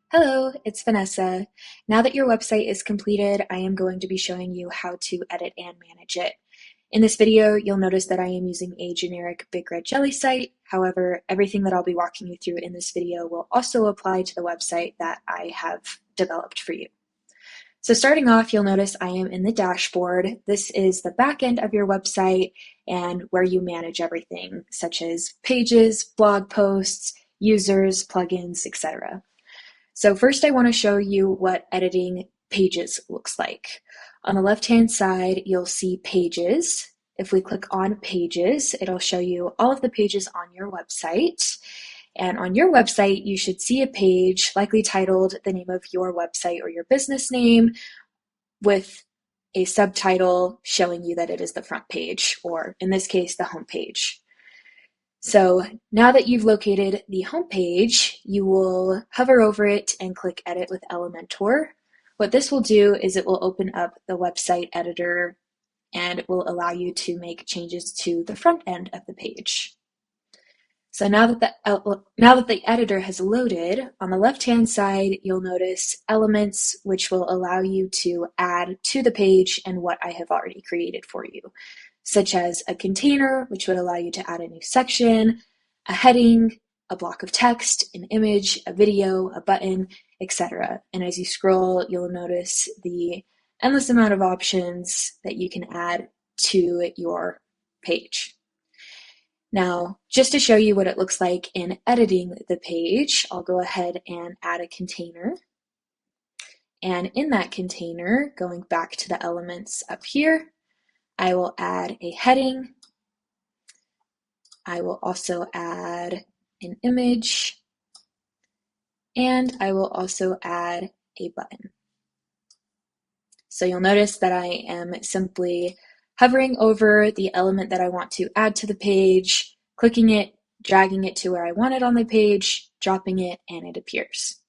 Hello, it's Vanessa. Now that your website is completed, I am going to be showing you how to edit and manage it. In this video, you'll notice that I am using a generic Big Red Jelly site. However, everything that I'll be walking you through in this video will also apply to the website that I have developed for you. So starting off, you'll notice I am in the dashboard. This is the back end of your website and where you manage everything, such as pages, blog posts, users, plugins, etc. So first I want to show you what editing pages looks like. On the left-hand side, you'll see pages. If we click on pages, it'll show you all of the pages on your website. And on your website, you should see a page likely titled the name of your website or your business name with a subtitle showing you that it is the front page, or in this case, the home page. So now that you've located the home page, you will hover over it and click Edit with Elementor. What this will do is it will open up the website editor and it will allow you to make changes to the front end of the page. So now that the editor has loaded, on the left-hand side, you'll notice elements, which will allow you to add to the page and what I have already created for you, such as a container, which would allow you to add a new section, a heading, a block of text, an image, a video, a button, etc. And as you scroll, you'll notice the endless amount of options that you can add to your page. Now, just to show you what it looks like in editing the page, I'll go ahead and add a container. And in that container, going back to the elements up here, I will add a heading. I will also add an image, and I will also add a button. So you'll notice that I am simply hovering over the element that I want to add to the page, clicking it, dragging it to where I want it on the page, dropping it, and it appears.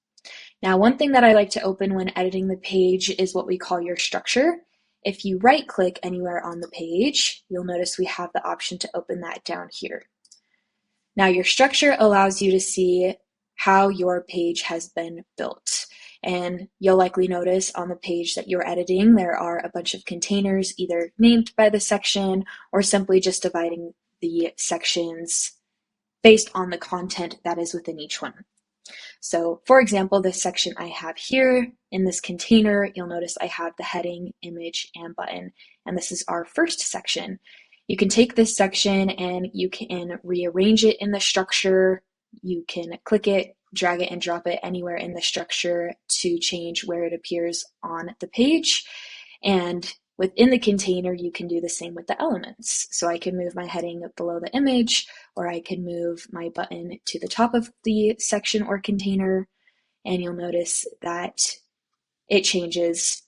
Now, one thing that I like to open when editing the page is what we call your structure. If you right-click anywhere on the page, you'll notice we have the option to open that down here. Now, your structure allows you to see how your page has been built. And you'll likely notice on the page that you're editing, there are a bunch of containers either named by the section or simply just dividing the sections based on the content that is within each one. So for example, this section I have here in this container, you'll notice I have the heading, image, and button, and this is our first section. You can take this section and you can rearrange it in the structure. You can click it, drag it, and drop it anywhere in the structure to change where it appears on the page. And within the container, you can do the same with the elements. So I can move my heading below the image, or I can move my button to the top of the section or container, and you'll notice that it changes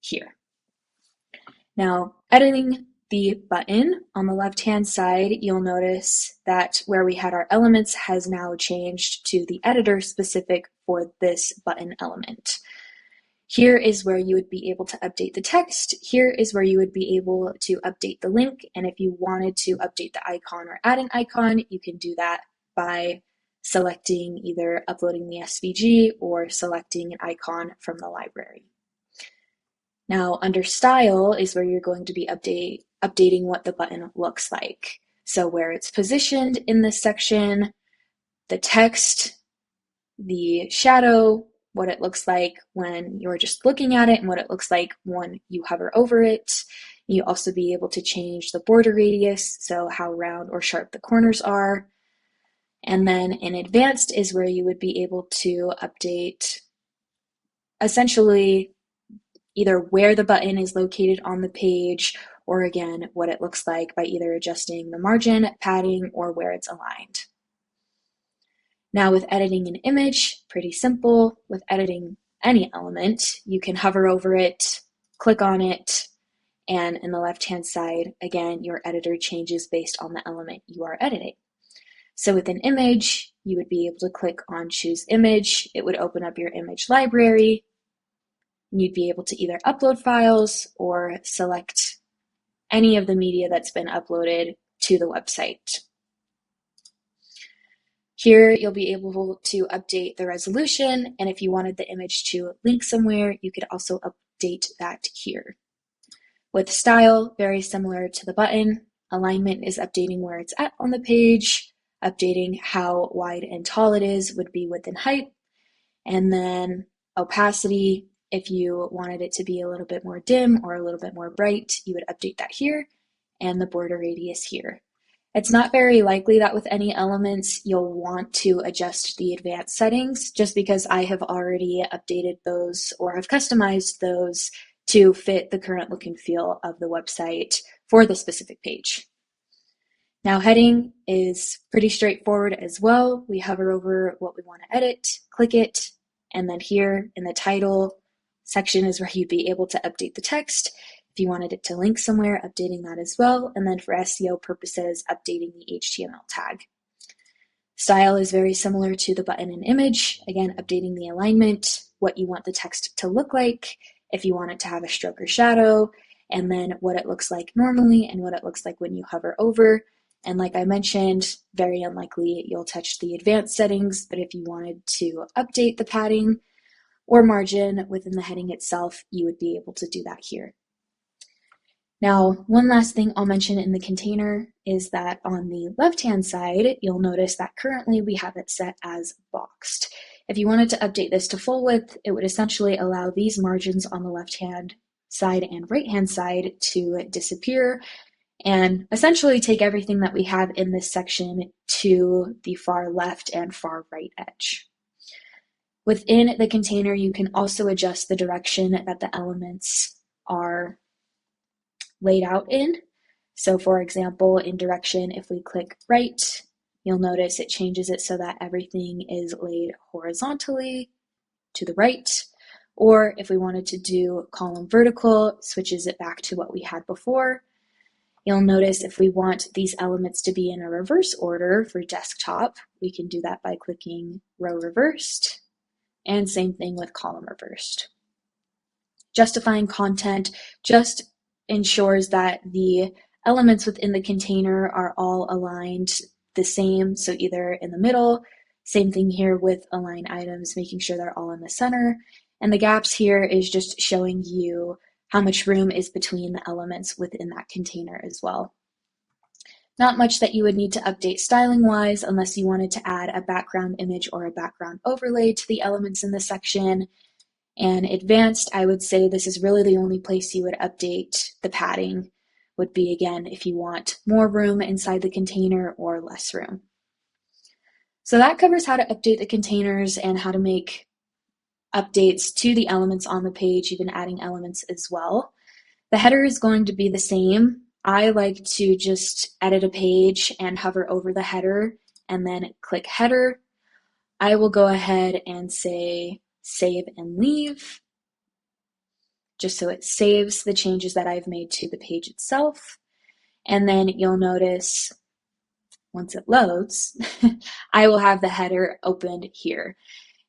here. Now, editing the button on the left-hand side, you'll notice that where we had our elements has now changed to the editor specific for this button element. Here is where you would be able to update the text. Here is where you would be able to update the link. And if you wanted to update the icon or add an icon, you can do that by selecting either uploading the SVG or selecting an icon from the library. Now, under style is where you're going to be updating what the button looks like. So where it's positioned in this section, the text, the shadow, what it looks like when you're just looking at it, and what it looks like when you hover over it. You also be able to change the border radius, so how round or sharp the corners are. And then in advanced is where you would be able to update essentially either where the button is located on the page, or again, what it looks like by either adjusting the margin, padding, or where it's aligned. Now with editing an image, pretty simple. With editing any element, you can hover over it, click on it, and in the left-hand side, again, your editor changes based on the element you are editing. So with an image, you would be able to click on Choose Image. It would open up your image library. You'd be able to either upload files or select any of the media that's been uploaded to the website. Here, you'll be able to update the resolution, and if you wanted the image to link somewhere, you could also update that here. With style, very similar to the button, alignment is updating where it's at on the page, updating how wide and tall it is would be width and height, and then opacity, if you wanted it to be a little bit more dim or a little bit more bright, you would update that here, and the border radius here. It's not very likely that with any elements you'll want to adjust the advanced settings, just because I have already updated those or have customized those to fit the current look and feel of the website for the specific page. Now, heading is pretty straightforward as well. We hover over what we want to edit, click it, and then here in the title section is where you'd be able to update the text. If you wanted it to link somewhere, updating that as well. And then for SEO purposes, updating the HTML tag. Style is very similar to the button and image. Again, updating the alignment, what you want the text to look like, if you want it to have a stroke or shadow, and then what it looks like normally and what it looks like when you hover over. And like I mentioned, very unlikely you'll touch the advanced settings, but if you wanted to update the padding or margin within the heading itself, you would be able to do that here. Now, one last thing I'll mention in the container is that on the left-hand side, you'll notice that currently we have it set as boxed. If you wanted to update this to full width, it would essentially allow these margins on the left-hand side and right-hand side to disappear and essentially take everything that we have in this section to the far left and far right edge. Within the container, you can also adjust the direction that the elements are laid out in. So for example, in direction, if we click right, you'll notice it changes it so that everything is laid horizontally to the right. Or if we wanted to do column vertical, switches it back to what we had before. You'll notice if we want these elements to be in a reverse order for desktop, we can do that by clicking row reversed, and same thing with column reversed. Justifying content just ensures that the elements within the container are all aligned the same, so either in the middle, same thing here with align items, making sure they're all in the center, and the gaps here is just showing you how much room is between the elements within that container as well. Not much that you would need to update styling-wise unless you wanted to add a background image or a background overlay to the elements in the section. And advanced, I would say this is really the only place you would update the padding, would be, again, if you want more room inside the container or less room. So that covers how to update the containers and how to make updates to the elements on the page, even adding elements as well. The header is going to be the same. I like to just edit a page and hover over the header and then click header. I will go ahead and say save and leave, just so it saves the changes that I've made to the page itself. And then you'll notice once it loads, I will have the header opened here.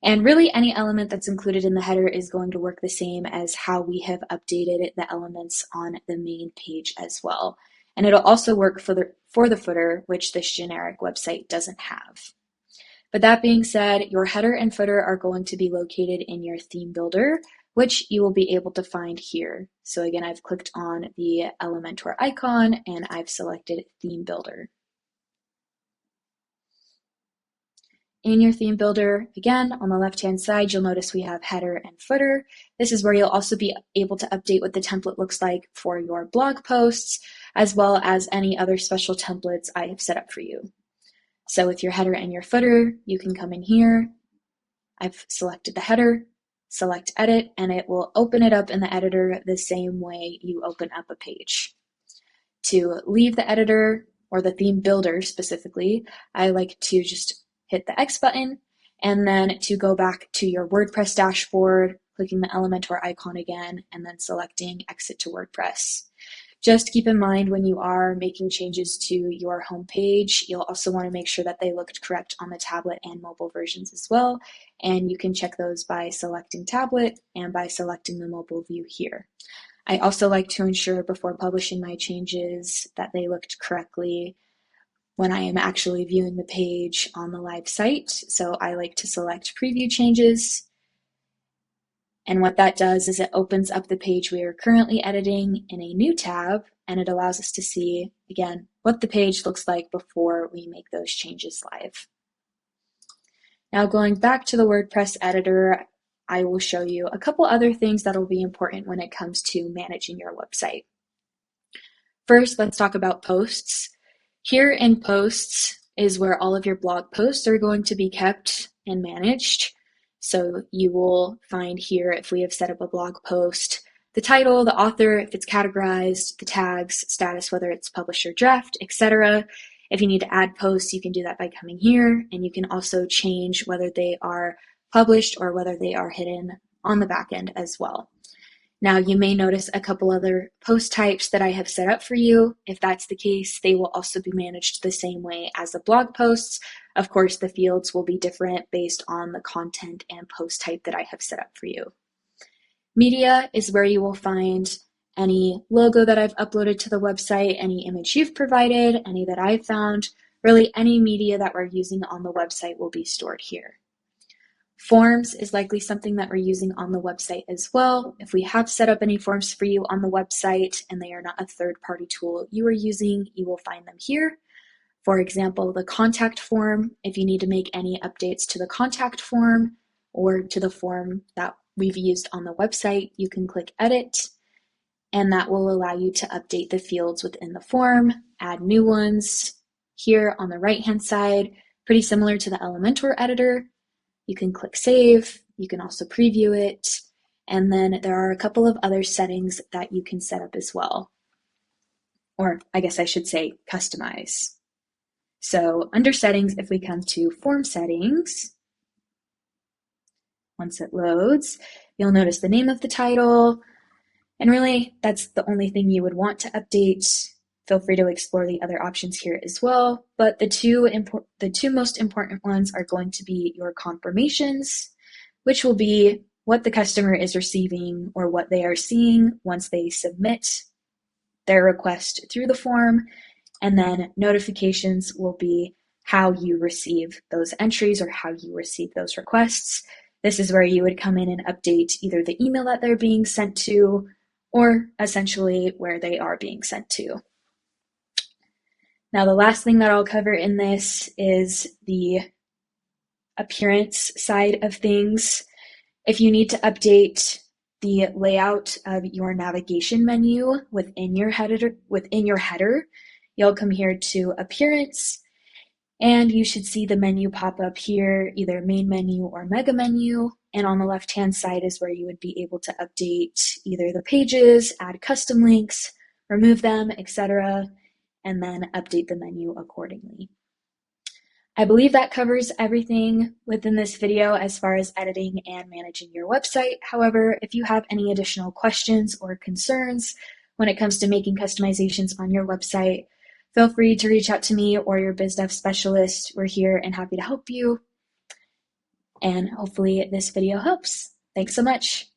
And really any element that's included in the header is going to work the same as how we have updated the elements on the main page as well. And it'll also work for the footer, which this generic website doesn't have. But that being said, your header and footer are going to be located in your theme builder, which you will be able to find here. So again, I've clicked on the Elementor icon and I've selected theme builder. In your theme builder, again, on the left-hand side, you'll notice we have header and footer. This is where you'll also be able to update what the template looks like for your blog posts, as well as any other special templates I have set up for you. So with your header and your footer, you can come in here. I've selected the header, select edit, and it will open it up in the editor the same way you open up a page. To leave the editor, or the theme builder specifically, I like to just hit the X button, and then to go back to your WordPress dashboard, clicking the Elementor icon again, and then selecting Exit to WordPress. Just keep in mind when you are making changes to your home page, you'll also want to make sure that they looked correct on the tablet and mobile versions as well, and you can check those by selecting tablet and by selecting the mobile view here. I also like to ensure before publishing my changes that they looked correctly when I am actually viewing the page on the live site. So I like to select preview changes. And what that does is it opens up the page we are currently editing in a new tab, and it allows us to see, again, what the page looks like before we make those changes live. Now going back to the WordPress editor, I will show you a couple other things that will be important when it comes to managing your website. First, let's talk about posts. Here in posts is where all of your blog posts are going to be kept and managed. So you will find here, if we have set up a blog post, the title, the author, if it's categorized, the tags, status, whether it's published or draft, etc. If you need to add posts, you can do that by coming here, and you can also change whether they are published or whether they are hidden on the back end as well. Now you may notice a couple other post types that I have set up for you. If that's the case, they will also be managed the same way as the blog posts. Of course, the fields will be different based on the content and post type that I have set up for you. Media is where you will find any logo that I've uploaded to the website, any image you've provided, any that I've found. Really, any media that we're using on the website will be stored here. Forms is likely something that we're using on the website as well. If we have set up any forms for you on the website and they are not a third-party tool you are using, you will find them here. For example, the contact form, if you need to make any updates to the contact form or to the form that we've used on the website, you can click Edit, and that will allow you to update the fields within the form, add new ones. Here on the right-hand side, pretty similar to the Elementor editor, you can click Save, you can also preview it, and then there are a couple of other settings that you can set up as well. Or I guess I should say customize. So under Settings, if we come to Form Settings, once it loads, you'll notice the name of the title, and really that's the only thing you would want to update. Feel free to explore the other options here as well, but the two most important ones are going to be your confirmations, which will be what the customer is receiving or what they are seeing once they submit their request through the form, and then notifications will be how you receive those entries or how you receive those requests. This is where you would come in and update either the email that they're being sent to or essentially where they are being sent to. Now, the last thing that I'll cover in this is the appearance side of things. If you need to update the layout of your navigation menu within your header, you'll come here to Appearance, and you should see the menu pop up here, either Main Menu or Mega Menu. And on the left-hand side is where you would be able to update either the pages, add custom links, remove them, etc., and then update the menu accordingly. I believe that covers everything within this video as far as editing and managing your website. However, if you have any additional questions or concerns when it comes to making customizations on your website, feel free to reach out to me or your BizDev specialist. We're here and happy to help you. And hopefully this video helps. Thanks so much.